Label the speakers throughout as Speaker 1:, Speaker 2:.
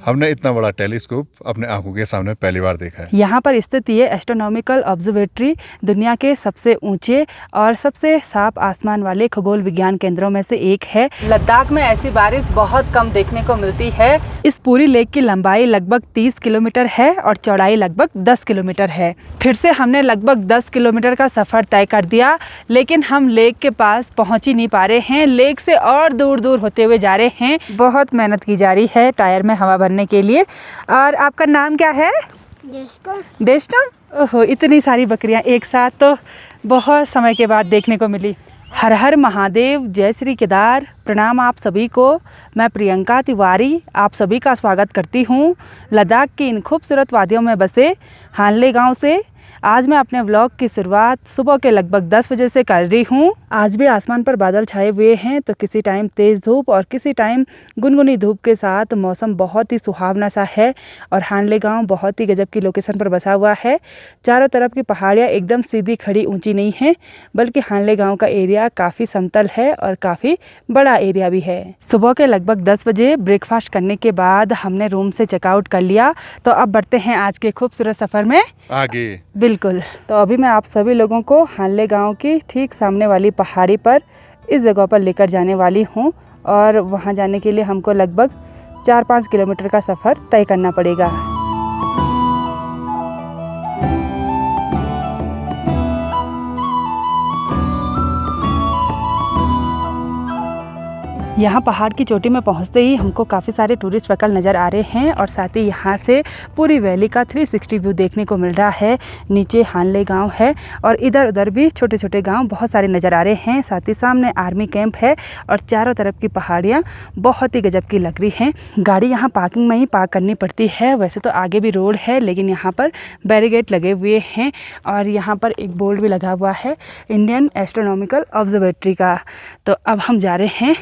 Speaker 1: हमने इतना बड़ा टेलीस्कोप अपने आंखों के सामने पहली बार देखा है।
Speaker 2: यहाँ पर स्थित ये एस्ट्रोनॉमिकल ऑब्जर्वेटरी दुनिया के सबसे ऊंचे और सबसे साफ आसमान वाले खगोल विज्ञान केंद्रों में से एक है। लद्दाख में ऐसी बारिश बहुत कम देखने को मिलती है। इस पूरी लेक की लंबाई लगभग 30 किलोमीटर है और चौड़ाई लगभग 10 किलोमीटर है। फिर से हमने लगभग 10 किलोमीटर का सफ़र तय कर दिया, लेकिन हम लेक के पास पहुँच ही नहीं पा रहे हैं। लेक से और दूर दूर होते हुए जा रहे हैं। बहुत मेहनत की जा रही है टायर में हवा भरने के लिए। और आपका नाम क्या है? डेस्टम। ओहो, इतनी सारी बकरियां एक साथ तो बहुत समय के बाद देखने को मिली। हर हर महादेव, जय श्री केदार। प्रणाम आप सभी को। मैं प्रियंका तिवारी आप सभी का स्वागत करती हूँ लद्दाख की इन खूबसूरत वादियों में बसे हानले गांव से। आज मैं अपने व्लॉग की शुरुआत सुबह के लगभग 10 बजे से कर रही हूँ। आज भी आसमान पर बादल छाए हुए हैं, तो किसी टाइम तेज़ धूप और किसी टाइम गुनगुनी धूप के साथ मौसम बहुत ही सुहावना सा है। और हानले गांव बहुत ही गजब की लोकेशन पर बसा हुआ है। चारों तरफ की पहाड़ियाँ एकदम सीधी खड़ी ऊंची नहीं हैं, बल्कि हानले गाँव का एरिया काफ़ी समतल है और काफ़ी बड़ा एरिया भी है। सुबह के लगभग 10 बजे ब्रेकफास्ट करने के बाद हमने रूम से चेकआउट कर लिया। तो अब बढ़ते हैं आज के खूबसूरत सफ़र में आगे। बिल्कुल। तो अभी मैं आप सभी लोगों को हानले गांव की ठीक सामने वाली पहाड़ी पर इस जगह पर लेकर जाने वाली हूं। और वहां जाने के लिए हमको लगभग 4-5 किलोमीटर का सफ़र तय करना पड़ेगा। यहाँ पहाड़ की चोटी में पहुँचते ही हमको काफ़ी सारे टूरिस्ट व्हीकल नज़र आ रहे हैं और साथ ही यहाँ से पूरी वैली का 360 व्यू देखने को मिल रहा है। नीचे हानले गांव है और इधर उधर भी छोटे छोटे गांव बहुत सारे नज़र आ रहे हैं। साथ ही सामने आर्मी कैंप है और चारों तरफ की पहाड़ियाँ बहुत ही गजब की लग रही हैं। गाड़ी यहाँ पार्किंग में ही पार्क करनी पड़ती है। वैसे तो आगे भी रोड है, लेकिन यहाँ पर बैरिकेड लगे हुए हैं और यहाँ पर एक बोर्ड भी लगा हुआ है इंडियन एस्ट्रोनॉमिकल ऑब्जर्वेटरी का। तो अब हम जा रहे हैं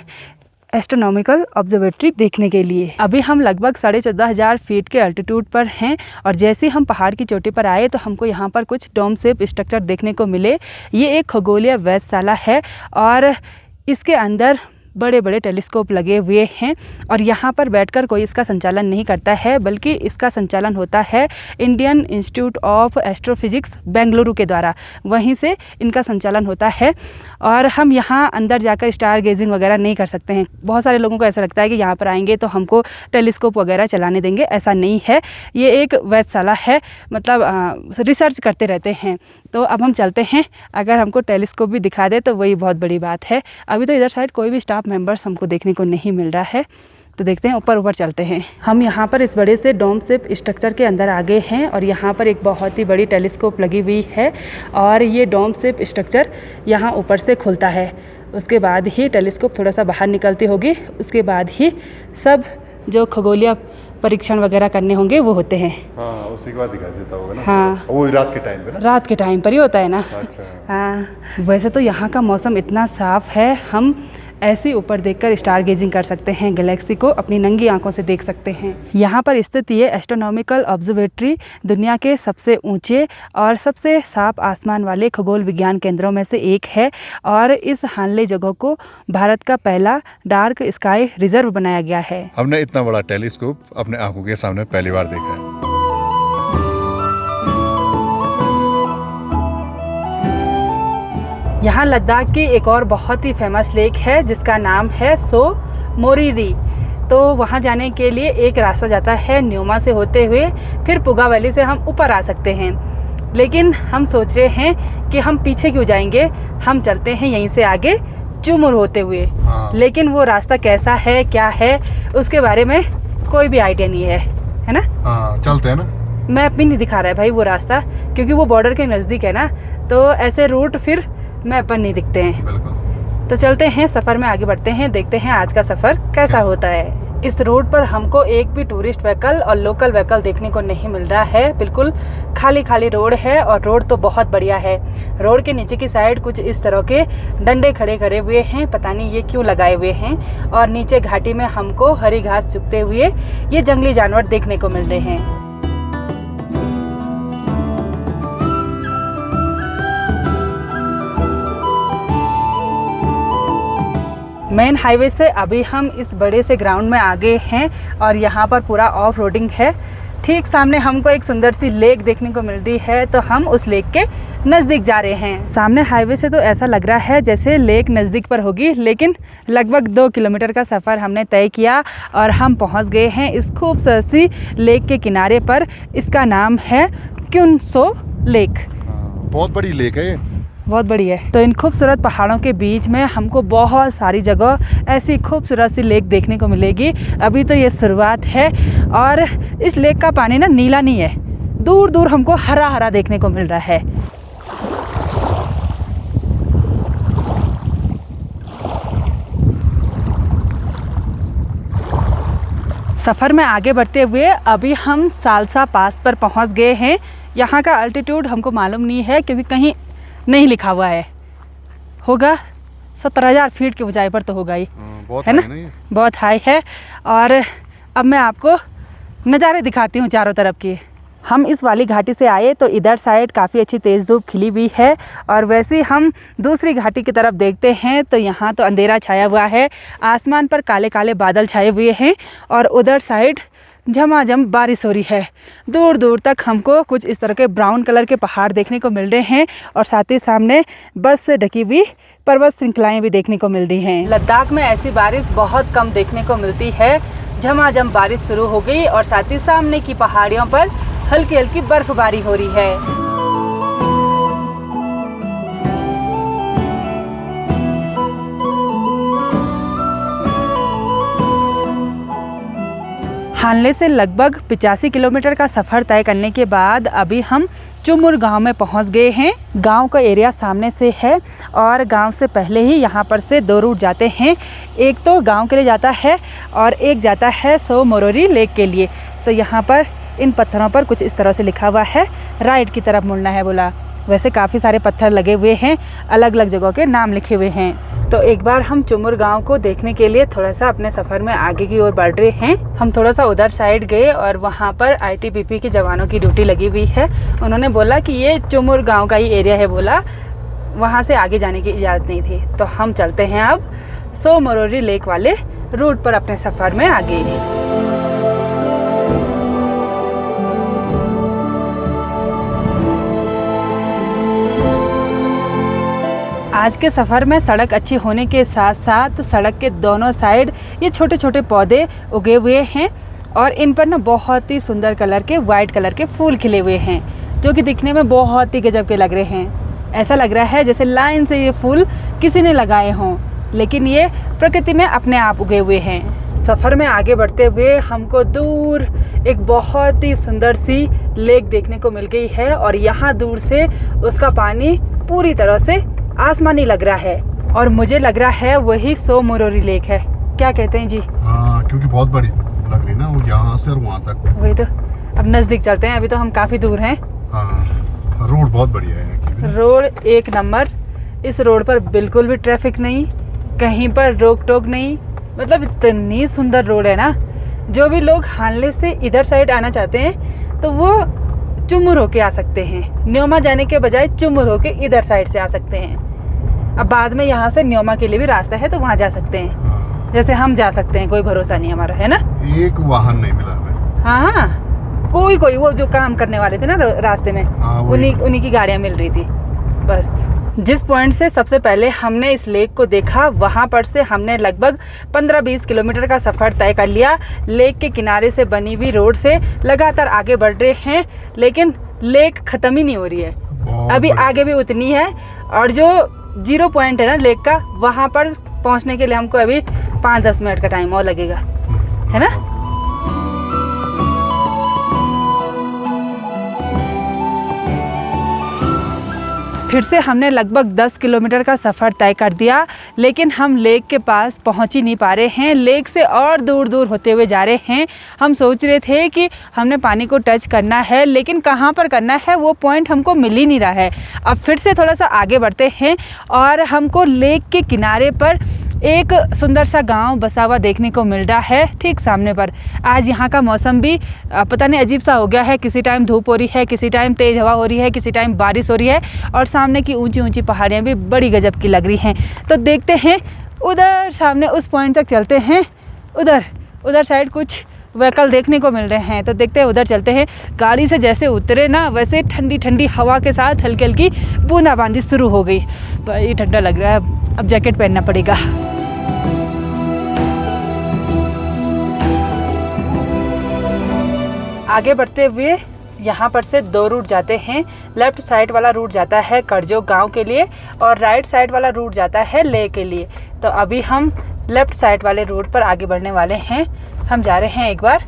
Speaker 2: एस्ट्रोनॉमिकल ऑब्जर्वेटरी देखने के लिए। अभी हम लगभग 14,500 फीट के अल्टीट्यूड पर हैं और जैसे हम पहाड़ की चोटी पर आए तो हमको यहाँ पर कुछ डोम शेप स्ट्रक्चर देखने को मिले। ये एक खगोलीय वेधशाला है और इसके अंदर बड़े बड़े टेलीस्कोप लगे हुए हैं और यहाँ पर बैठकर कोई इसका संचालन नहीं करता है, बल्कि इसका संचालन होता है Indian institute of astrophysics Bengaluru के द्वारा। वहीं से इनका संचालन होता है और हम यहाँ अंदर जाकर स्टार गेजिंग वगैरह नहीं कर सकते हैं। बहुत सारे लोगों को ऐसा लगता है कि यहाँ पर आएंगे तो हमको टेलीस्कोप वगैरह चलाने देंगे। ऐसा नहीं है, ये एक वेधशाला है, मतलब रिसर्च करते रहते हैं। तो अब हम चलते हैं, अगर हमको टेलीस्कोप भी दिखा दे तो वही बहुत बड़ी बात है। अभी तो इधर साइड कोई भी स्टाफ मेंबर्स हमको देखने को नहीं मिल रहा है, तो देखते हैं ऊपर चलते हैं। हम यहाँ पर इस बड़े से डोम शेप स्ट्रक्चर के अंदर आ गए हैं और यहाँ पर एक बहुत ही बड़ी टेलीस्कोप लगी हुई है और ये डोम शेप स्ट्रक्चर यहाँ ऊपर से खुलता है। उसके बाद ही टेलीस्कोप थोड़ा सा बाहर निकलती होगी, उसके बाद ही सब जो खगोलीय परीक्षण वगैरह करने होंगे वो होते हैं।
Speaker 1: हाँ, उसी के बाद दिखाई देता होगा ना।
Speaker 2: हाँ,
Speaker 1: वो रात के टाइम पे ना।
Speaker 2: रात के टाइम पर ही होता है ना।
Speaker 1: अच्छा।
Speaker 2: हाँ, वैसे तो यहाँ का मौसम इतना साफ है, हम ऐसे ही ऊपर देखकर स्टार गेजिंग कर सकते हैं, गैलेक्सी को अपनी नंगी आंखों से देख सकते हैं। यहाँ पर स्थित ये एस्ट्रोनॉमिकल ऑब्जर्वेटरी दुनिया के सबसे ऊंचे और सबसे साफ आसमान वाले खगोल विज्ञान केंद्रों में से एक है और इस हानले जगह को भारत का पहला डार्क स्काई रिजर्व बनाया गया है।
Speaker 1: हमने इतना बड़ा टेलीस्कोप अपने आंखों के सामने पहली बार देखा है।
Speaker 2: यहाँ लद्दाख की एक और बहुत ही फेमस लेक है जिसका नाम है सो मोरिरी। तो वहाँ जाने के लिए एक रास्ता जाता है न्योमा से होते हुए, फिर पुगा वैली से हम ऊपर आ सकते हैं। लेकिन हम सोच रहे हैं कि हम पीछे क्यों जाएंगे, हम चलते हैं यहीं से आगे चुमुर होते हुए।
Speaker 1: हाँ।
Speaker 2: लेकिन वो रास्ता कैसा है, क्या है, उसके बारे में कोई भी आइडिया नहीं है ना।
Speaker 1: हाँ, चलते हैं ना।
Speaker 2: मैप भी नहीं दिखा रहा है भाई वो रास्ता, क्योंकि वो बॉर्डर के नज़दीक है ना, तो ऐसे रूट फिर मैप पर नहीं दिखते हैं।
Speaker 1: बिल्कुल।
Speaker 2: तो चलते हैं, सफ़र में आगे बढ़ते हैं, देखते हैं आज का सफ़र कैसा होता है। इस रोड पर हमको एक भी टूरिस्ट व्हीकल और लोकल व्हीकल देखने को नहीं मिल रहा है। बिल्कुल खाली खाली रोड है और रोड तो बहुत बढ़िया है। रोड के नीचे की साइड कुछ इस तरह के डंडे खड़े करे हुए हैं, पता नहीं ये क्यों लगाए हुए हैं। और नीचे घाटी में हमको हरी घास चुगते हुए ये जंगली जानवर देखने को मिल रहे हैं। मेन हाईवे से अभी हम इस बड़े से ग्राउंड में आ गए हैं और यहाँ पर पूरा ऑफ रोडिंग है। ठीक सामने हमको एक सुंदर सी लेक देखने को मिल रही है, तो हम उस लेक के नज़दीक जा रहे हैं। सामने हाईवे से तो ऐसा लग रहा है जैसे लेक नज़दीक पर होगी, लेकिन लगभग 2 किलोमीटर का सफ़र हमने तय किया और हम पहुंच गए हैं इस खूबसूरत सी लेक के किनारे पर। इसका नाम है क्युनसो लेक।
Speaker 1: बहुत बड़ी लेक है ये।
Speaker 2: बहुत बड़ी है। तो इन खूबसूरत पहाड़ों के बीच में हमको बहुत सारी जगह ऐसी खूबसूरत सी लेक देखने को मिलेगी। अभी तो ये शुरुआत है और इस लेक का पानी ना नीला नहीं है, दूर दूर हमको हरा हरा देखने को मिल रहा है। सफ़र में आगे बढ़ते हुए अभी हम सालसा पास पर पहुंच गए हैं। यहाँ का अल्टीट्यूड हमको मालूम नहीं है क्योंकि कहीं नहीं लिखा हुआ है। होगा 17,000 फीट की ऊंचाई पर तो होगा ही,
Speaker 1: बहुत
Speaker 2: है ना? बहुत हाई है। और अब मैं आपको नज़ारे दिखाती हूँ चारों तरफ की। हम इस वाली घाटी से आए तो इधर साइड काफ़ी अच्छी तेज़ धूप खिली हुई है और वैसे ही हम दूसरी घाटी की तरफ देखते हैं तो यहाँ तो अंधेरा छाया हुआ है, आसमान पर काले काले बादल छाए हुए हैं और उधर साइड झमाझम बारिश हो रही है। दूर दूर तक हमको कुछ इस तरह के ब्राउन कलर के पहाड़ देखने को मिल रहे हैं और साथ ही सामने बर्फ से ढकी हुई पर्वत श्रृंखलाएं भी देखने को मिल रही हैं। लद्दाख में ऐसी बारिश बहुत कम देखने को मिलती है। झमाझम बारिश शुरू हो गई और साथ ही सामने की पहाड़ियों पर हल्की हल्की बर्फबारी हो रही है। हानले से लगभग 85 किलोमीटर का सफ़र तय करने के बाद अभी हम चुमुर गांव में पहुंच गए हैं। गांव का एरिया सामने से है और गांव से पहले ही यहां पर से 2 रूट जाते हैं। एक तो गांव के लिए जाता है और एक जाता है सो मोरोरी लेक के लिए। तो यहां पर इन पत्थरों पर कुछ इस तरह से लिखा हुआ है, राइट की तरफ मुड़ना है बोला। वैसे काफ़ी सारे पत्थर लगे हुए हैं, अलग अलग जगहों के नाम लिखे हुए हैं। तो एक बार हम चुमुर गांव को देखने के लिए थोड़ा सा अपने सफ़र में आगे की ओर बढ़ रहे हैं। हम थोड़ा सा उधर साइड गए और वहां पर आईटीबीपी के जवानों की ड्यूटी लगी हुई है। उन्होंने बोला कि ये चुमुर गांव का ही एरिया है बोला, वहां से आगे जाने की इजाज़त नहीं थी। तो हम चलते हैं अब सो मोरोरी लेक वाले रूट पर अपने सफ़र में आगे। आज के सफ़र में सड़क अच्छी होने के साथ साथ सड़क के दोनों साइड ये छोटे छोटे पौधे उगे हुए हैं और इन पर ना बहुत ही सुंदर कलर के वाइट कलर के फूल खिले हुए हैं, जो कि दिखने में बहुत ही गजब के लग रहे हैं। ऐसा लग रहा है जैसे लाइन से ये फूल किसी ने लगाए हों, लेकिन ये प्रकृति में अपने आप उगे हुए हैं। सफ़र में आगे बढ़ते हुए हमको दूर एक बहुत ही सुंदर सी लेक देखने को मिल गई है और यहाँ दूर से उसका पानी पूरी तरह से आसमानी लग रहा है और मुझे लग रहा है वही सो मोरोरी लेक है। क्या कहते हैं जी?
Speaker 1: हाँ, क्योंकि बहुत बड़ी लग रही ना वो, यहाँ से और वहाँ तक।
Speaker 2: वही तो, अब नज़दीक चलते हैं, अभी तो हम काफ़ी दूर हैं।
Speaker 1: हाँ, रोड बहुत बढ़िया है।
Speaker 2: रोड एक नंबर। इस रोड पर बिल्कुल भी ट्रैफिक नहीं, कहीं पर रोक टोक नहीं, मतलब इतनी सुंदर रोड है ना। जो भी लोग हानले से इधर साइड आना चाहते हैं तो वो चुमुर होके आ सकते हैं, न्योमा जाने के बजाय चुमुर होके इधर साइड से आ सकते हैं। अब बाद में यहाँ से न्योमा के लिए भी रास्ता है तो वहाँ जा सकते हैं, जैसे हम जा सकते हैं, कोई भरोसा नहीं हमारा, है ना।
Speaker 1: एक वाहन नहीं मिला हमें।
Speaker 2: हाँ, कोई वो जो काम करने वाले थे ना रास्ते में, उन्हीं की गाड़ियाँ मिल रही थी बस। जिस पॉइंट से सबसे पहले हमने इस लेक को देखा वहाँ पर से हमने लगभग 15-20 किलोमीटर का सफ़र तय कर लिया। लेक के किनारे से बनी हुई रोड से लगातार आगे बढ़ रहे हैं, लेकिन लेक ख़त्म ही नहीं हो रही है, अभी आगे भी उतनी है। और जो 0 पॉइंट है ना लेक का, वहाँ पर पहुँचने के लिए हमको अभी 5-10 मिनट का टाइम और लगेगा, है ना। फिर से हमने लगभग 10 किलोमीटर का सफ़र तय कर दिया, लेकिन हम लेक के पास पहुंच ही नहीं पा रहे हैं। लेक से और दूर दूर होते हुए जा रहे हैं। हम सोच रहे थे कि हमने पानी को टच करना है, लेकिन कहाँ पर करना है वो पॉइंट हमको मिल ही नहीं रहा है। अब फिर से थोड़ा सा आगे बढ़ते हैं और हमको लेक के किनारे पर एक सुंदर सा गांव बसा हुआ देखने को मिल रहा है ठीक सामने पर। आज यहाँ का मौसम भी पता नहीं अजीब सा हो गया है, किसी टाइम धूप हो रही है, किसी टाइम तेज़ हवा हो रही है, किसी टाइम बारिश हो रही है और सामने की ऊंची ऊंची पहाड़ियाँ भी बड़ी गजब की लग रही हैं। तो देखते हैं उधर सामने उस पॉइंट तक चलते हैं। उधर साइड कुछ व्हीकल देखने को मिल रहे हैं, तो देखते हैं, उधर चलते हैं। गाड़ी से जैसे उतरे ना, वैसे ठंडी ठंडी हवा के साथ हल्की हल्की बूंदाबांदी शुरू हो गई। भाई ठंडा लग रहा है, अब जैकेट पहनना पड़ेगा। आगे बढ़ते हुए यहाँ पर से 2 रूट जाते हैं। लेफ़्ट साइड वाला रूट जाता है करजोग गांव के लिए और राइट साइड वाला रूट जाता है लेह के लिए। तो अभी हम लेफ़्ट साइड वाले रूट पर आगे बढ़ने वाले हैं। हम जा रहे हैं एक बार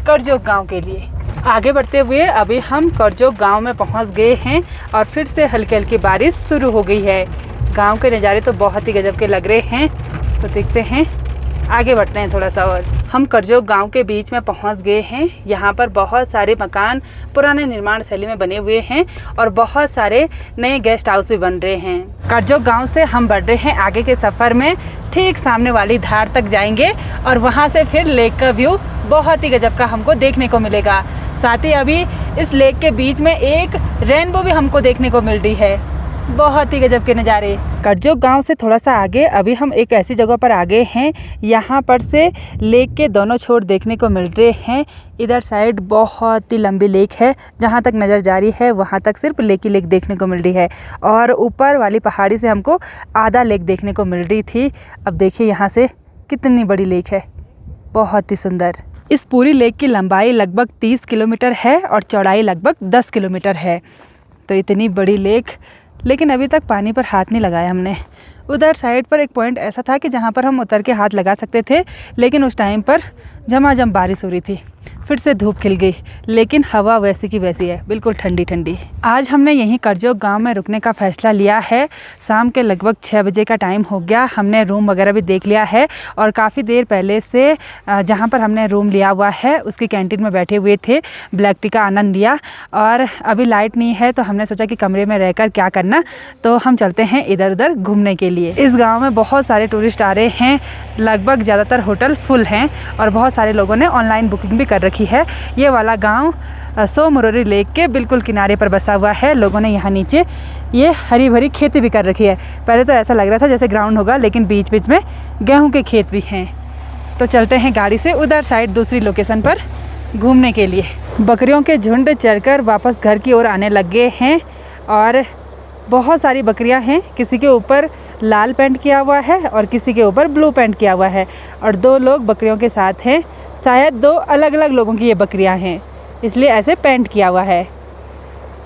Speaker 2: करजोग गांव के लिए। आगे बढ़ते हुए अभी हम करजोग गांव में पहुंच गए हैं और फिर से हल्की हल्की बारिश शुरू हो गई है। गांव के नज़ारे तो बहुत ही गजब के लग रहे हैं। तो देखते हैं, आगे बढ़ते हैं थोड़ा सा और। हम करजोग गांव के बीच में पहुंच गए हैं। यहाँ पर बहुत सारे मकान पुराने निर्माण शैली में बने हुए हैं और बहुत सारे नए गेस्ट हाउस भी बन रहे हैं। करजोग गांव से हम बढ़ रहे हैं आगे के सफ़र में। ठीक सामने वाली धार तक जाएंगे और वहाँ से फिर लेक का व्यू बहुत ही गजब का हमको देखने को मिलेगा। साथ ही अभी इस लेक के बीच में एक रेनबो भी हमको देखने को मिल रही है। बहुत ही गजब के नज़ारे। करजोग गांव से थोड़ा सा आगे अभी हम एक ऐसी जगह पर आ गए हैं, यहाँ पर से लेक के दोनों छोर देखने को मिल रहे हैं। इधर साइड बहुत ही लंबी लेक है, जहाँ तक नज़र जारी है वहाँ तक सिर्फ लेक ही लेक देखने को मिल रही है और ऊपर वाली पहाड़ी से हमको आधा लेक देखने को मिल रही थी। अब देखिए यहाँ से कितनी बड़ी लेक है, बहुत ही सुंदर। इस पूरी लेक की लंबाई लगभग 30 किलोमीटर है और चौड़ाई लगभग 10 किलोमीटर है। तो इतनी बड़ी लेक, लेकिन अभी तक पानी पर हाथ नहीं लगाया हमने। उधर साइड पर एक पॉइंट ऐसा था कि जहाँ पर हम उतर के हाथ लगा सकते थे, लेकिन उस टाइम पर झमाझम बारिश हो रही थी। फिर से धूप खिल गई, लेकिन हवा वैसी की वैसी है, बिल्कुल ठंडी ठंडी। आज हमने यहीं करजोग गांव में रुकने का फ़ैसला लिया है। शाम के लगभग 6 बजे का टाइम हो गया। हमने रूम वगैरह भी देख लिया है और काफ़ी देर पहले से जहां पर हमने रूम लिया हुआ है उसकी कैंटीन में बैठे हुए थे, ब्लैक टी का आनंद लिया। और अभी लाइट नहीं है तो हमने सोचा कि कमरे में रहकर क्या करना, तो हम चलते हैं इधर उधर घूमने के लिए। इस गाँव में बहुत सारे टूरिस्ट आ रहे हैं, लगभग ज़्यादातर होटल फुल हैं और बहुत सारे लोगों ने ऑनलाइन बुकिंग भी कर रखी है। ये वाला गांव सो मुरारी लेक के बिल्कुल किनारे पर बसा हुआ है। लोगों ने यहाँ नीचे ये हरी भरी खेती भी कर रखी है। पहले तो ऐसा लग रहा था जैसे ग्राउंड होगा, लेकिन बीच बीच में गेहूं के खेत भी हैं। तो चलते हैं गाड़ी से उधर साइड दूसरी लोकेशन पर घूमने के लिए। बकरियों के झुंड चरकर वापस घर की ओर आने लग गए हैं और बहुत सारी बकरियां हैं। किसी के ऊपर लाल पेंट किया हुआ है और किसी के ऊपर ब्लू पेंट किया हुआ है और 2 लोग बकरियों के साथ हैं। शायद 2 अलग अलग लोगों की ये बकरियां हैं, इसलिए ऐसे पेंट किया हुआ है।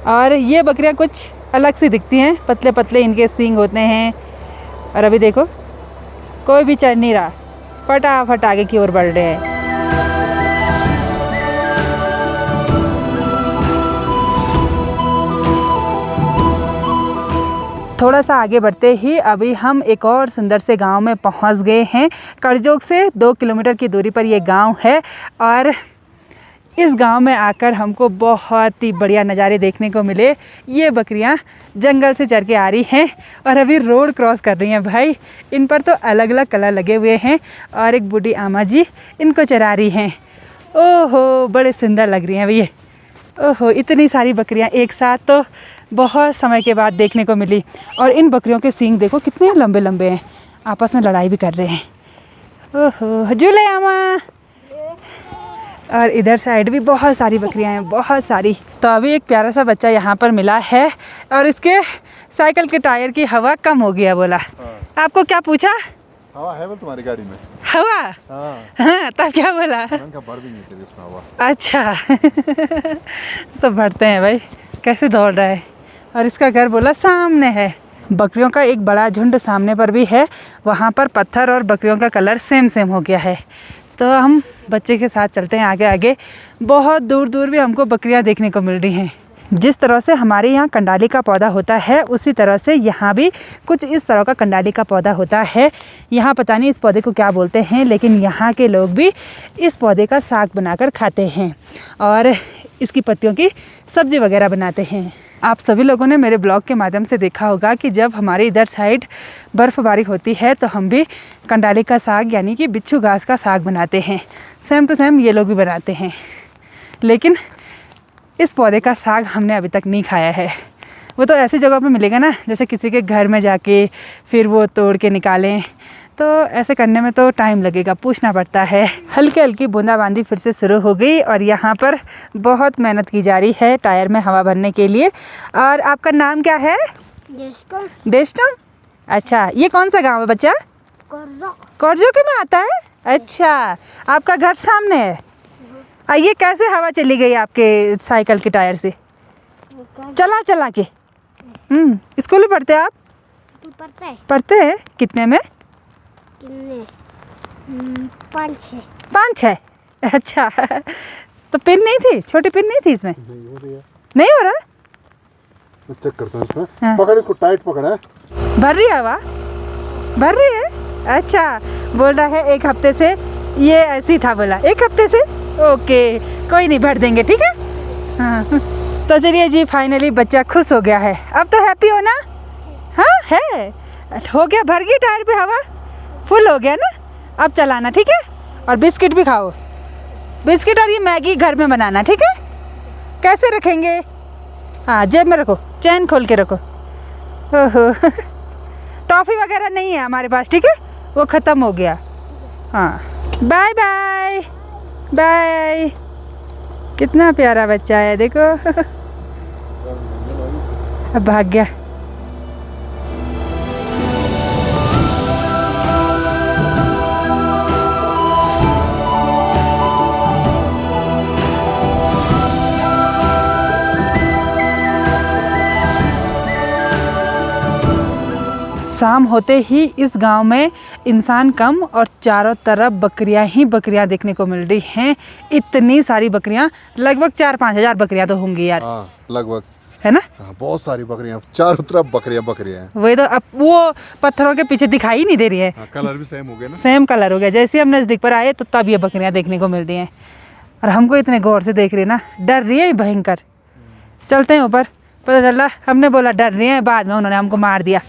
Speaker 2: और ये बकरियां कुछ अलग सी दिखती हैं, पतले पतले इनके सींग होते हैं। और अभी देखो कोई भी चल नहीं रहा, फटाफट आगे की ओर बढ़ रहे हैं। थोड़ा सा आगे बढ़ते ही अभी हम एक और सुंदर से गांव में पहुंच गए हैं। करजोग से 2 किलोमीटर की दूरी पर ये गांव है और इस गांव में आकर हमको बहुत ही बढ़िया नज़ारे देखने को मिले। ये बकरियां जंगल से चर के आ रही हैं और अभी रोड क्रॉस कर रही हैं। भाई इन पर तो अलग अलग कलर लगे हुए हैं और एक बूढ़ी आमा जी इनको चरा रही हैं। ओहो, बड़े सुंदर लग रही हैं भैया। ओहो, इतनी सारी बकरियां एक साथ तो बहुत समय के बाद देखने को मिली। और इन बकरियों के सींग देखो कितने लंबे लंबे हैं, आपस में लड़ाई भी कर रहे हैं। ओहो, झूले आमा। और इधर साइड भी बहुत सारी बकरियां हैं, बहुत सारी। तो अभी एक प्यारा सा बच्चा यहाँ पर मिला है और इसके साइकिल के टायर की हवा कम हो गया बोला। आपको क्या पूछा?
Speaker 1: हवा है वो तुम्हारी गाड़ी में?
Speaker 2: हवा? हाँ, तब क्या बोला?
Speaker 1: बढ़ भी नहीं तेरी इसमें हवा।
Speaker 2: अच्छा तो बढ़ते हैं भाई, कैसे दौड़ रहा है। और इसका घर बोला सामने है। बकरियों का एक बड़ा झुंड सामने पर भी है, वहाँ पर पत्थर और बकरियों का कलर सेम सेम हो गया है। तो हम बच्चे के साथ चलते हैं आगे आगे। बहुत दूर दूर भी हमको बकरियां देखने को मिल रही हैं। जिस तरह से हमारे यहाँ कंडाली का पौधा होता है, उसी तरह से यहाँ भी कुछ इस तरह का कंडाली का पौधा होता है। यहाँ पता नहीं इस पौधे को क्या बोलते हैं, लेकिन यहाँ के लोग भी इस पौधे का साग बनाकर खाते हैं और इसकी पत्तियों की सब्ज़ी वगैरह बनाते हैं। आप सभी लोगों ने मेरे ब्लॉग के माध्यम से देखा होगा कि जब हमारे इधर साइड बर्फ़बारी होती है तो हम भी कंडाली का साग यानी कि बिच्छू घास का साग बनाते हैं। सेम टू सेम ये लोग भी बनाते हैं, लेकिन इस पौधे का साग हमने अभी तक नहीं खाया है। वो तो ऐसी जगह पे मिलेगा ना, जैसे किसी के घर में जाके फिर वो तोड़ के निकालें, तो ऐसे करने में तो टाइम लगेगा, पूछना पड़ता है। हल्की हल्की बूंदाबांदी फिर से शुरू हो गई और यहाँ पर बहुत मेहनत की जा रही है टायर में हवा भरने के लिए। और आपका नाम क्या है? डेस्टम। अच्छा, ये कौन सा गांव है बच्चा? कोरजोक में आता है। अच्छा, आपका घर सामने है। ये कैसे हवा चली गई आपके साइकिल के टायर से? चला चला के। स्कूल में पढ़ते हैं आप? पढ़ते हैं। कितने में? 5-6। अच्छा, तो पिन नहीं थी, छोटी पिन नहीं थी इसमें? नहीं हो रहा।
Speaker 1: चेक करता हूँ इसमें। हाँ। पकड़, इसको टाइट पकड़ा है।
Speaker 2: भर रही है हवा? भर रही है। अच्छा, बोल रहा है 1 हफ्ते से ये ऐसी था, बोला 1 हफ्ते से। ओके, कोई नहीं, भर देंगे, ठीक है। हाँ, तो चलिए जी, फाइनली बच्चा खुश हो गया है। अब तो हैप्पी हो ना? हाँ है, हो गया, भर गई टायर पे हवा, फुल हो गया ना। अब चलाना, ठीक है। और बिस्किट भी खाओ, बिस्किट और ये मैगी घर में बनाना, ठीक है। कैसे रखेंगे? हाँ, जेब में रखो, चैन खोल के रखो। ओहो टॉफ़ी वगैरह नहीं है हमारे पास, ठीक है, वो ख़त्म हो गया। हाँ, बाय बाय बाय। कितना प्यारा बच्चा है, देखो। अब भाग गया। शाम होते ही इस गांव में इंसान कम और चारों तरफ बकरियां ही बकरियां देखने को मिल रही हैं। इतनी सारी बकरियां, लगभग 4-5 हज़ार बकरियां तो होंगी यार।
Speaker 1: हाँ, लगभग, है
Speaker 2: ना।
Speaker 1: हाँ, बहुत सारी बकरियां, चारों तरफ बकरियां हैं।
Speaker 2: वही तो, अब वो पत्थरों के पीछे दिखाई नहीं दे रही है।
Speaker 1: हाँ, कलर भी सेम हो गया ना।
Speaker 2: सेम कलर हो गया। जैसे हम नज़दीक पर आए तो तब ये बकरियां देखने को मिल रही हैं और हमको इतने गौर से देख रही है ना, डर रही है भयंकर। चलते हैं ऊपर, पता चल रहा, हमने बोला डर रही है, बाद में उन्होंने हमको मार दिया।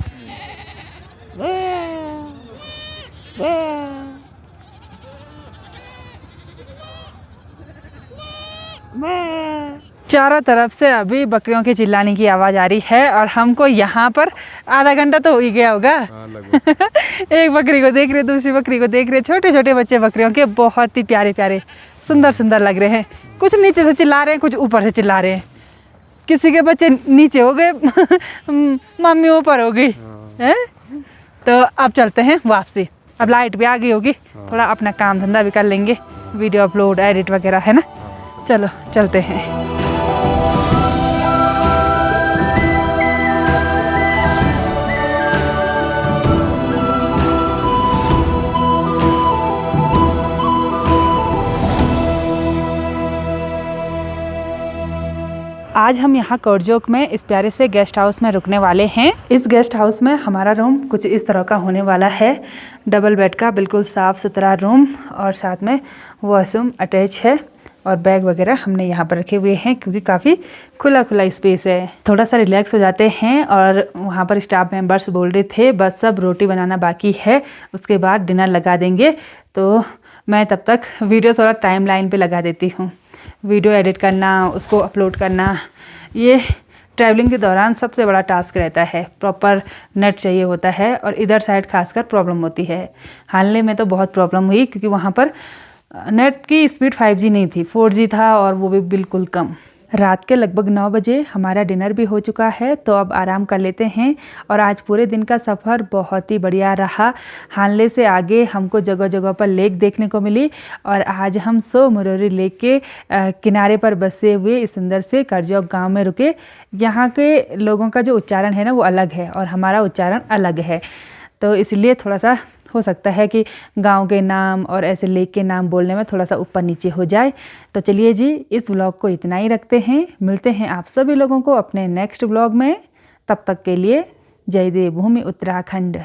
Speaker 2: चारों तरफ से अभी बकरियों की चिल्लाने की आवाज़ आ रही है और हमको यहाँ पर आधा घंटा तो हो ही गया होगा। एक बकरी को देख रहे, दूसरी बकरी को देख रहे, छोटे छोटे बच्चे बकरियों के, बहुत ही प्यारे प्यारे, सुंदर सुंदर लग रहे हैं। कुछ नीचे से चिल्ला रहे हैं, कुछ ऊपर से चिल्ला रहे हैं। किसी के बच्चे नीचे हो गए, मम्मी ऊपर हो गई है। तो अब चलते हैं वापसी। अब लाइट भी आ गई होगी, थोड़ा अपना काम धंधा भी कर लेंगे, वीडियो अपलोड एडिट वगैरह, है ना। चलो चलते हैं। आज हम यहाँ कोरजोक में इस प्यारे से गेस्ट हाउस में रुकने वाले हैं। इस गेस्ट हाउस में हमारा रूम कुछ इस तरह का होने वाला है, डबल बेड का, बिल्कुल साफ़ सुथरा रूम और साथ में वॉशरूम अटैच है और बैग वगैरह हमने यहाँ पर रखे हुए हैं क्योंकि काफ़ी खुला खुला स्पेस है। थोड़ा सा रिलैक्स हो जाते हैं। और वहाँ पर स्टाफ मेंबर्स बोल रहे थे बस सब रोटी बनाना बाकी है, उसके बाद डिनर लगा देंगे। तो मैं तब तक वीडियो थोड़ा टाइम लाइन पे लगा देती हूँ। वीडियो एडिट करना, उसको अपलोड करना, ये ट्रैवलिंग के दौरान सबसे बड़ा टास्क रहता है। प्रॉपर नेट चाहिए होता है और इधर साइड खासकर प्रॉब्लम होती है। हाल में तो बहुत प्रॉब्लम हुई क्योंकि वहाँ पर नेट की स्पीड 5G नहीं थी, 4G था और वो भी बिल्कुल कम। रात के लगभग 9 बजे हमारा डिनर भी हो चुका है, तो अब आराम कर लेते हैं। और आज पूरे दिन का सफ़र बहुत ही बढ़िया रहा। हानले से आगे हमको जगह जगह पर लेक देखने को मिली और आज हम सो मुरोरी लेक के किनारे पर बसे हुए इस सुंदर से करजोक गांव में रुके। यहाँ के लोगों का जो उच्चारण है ना वो अलग है और हमारा उच्चारण अलग है, तो इसलिए थोड़ा सा हो सकता है कि गांव के नाम और ऐसे लेक के नाम बोलने में थोड़ा सा ऊपर नीचे हो जाए। तो चलिए जी, इस व्लॉग को इतना ही रखते हैं। मिलते हैं आप सभी लोगों को अपने नेक्स्ट व्लॉग में। तब तक के लिए जय देवभूमि उत्तराखंड।